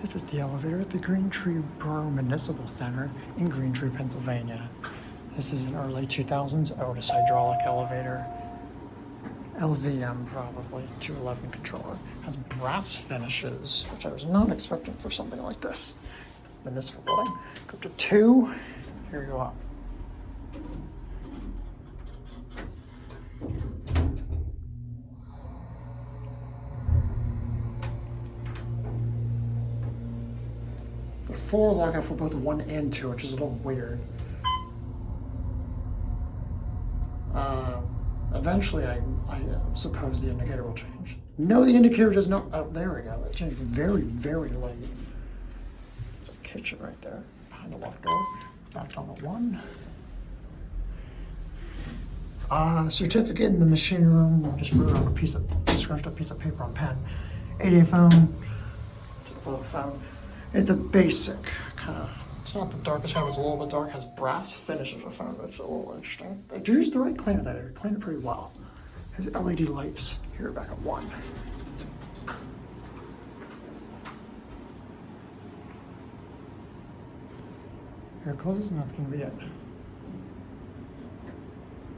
This is the elevator at the Green Tree Borough Municipal Center in Green Tree, Pennsylvania. This is an early 2000s Otis hydraulic elevator. LVM probably, 211 controller. Has brass finishes, which I was not expecting for something like this. Municipal building. Go up to 2, here you go up. The 4 lock out for both 1 and 2, which is a little weird. Eventually, I suppose the indicator will change. No, the indicator does not. Oh, there we go. It changed very, very late. It's a kitchen right there behind the locked door. Back on the 1. Certificate in the machine room. Just wrote on a scrunched up piece of paper on pen. 8A phone. Typical phone. It's a basic kind of. It's not the darkest time, it's a little bit dark, has brass finishes I found, which is a little interesting. They do use the right cleaner though, they clean it pretty well. Has LED lights here back at 1. Here it closes and that's gonna be it.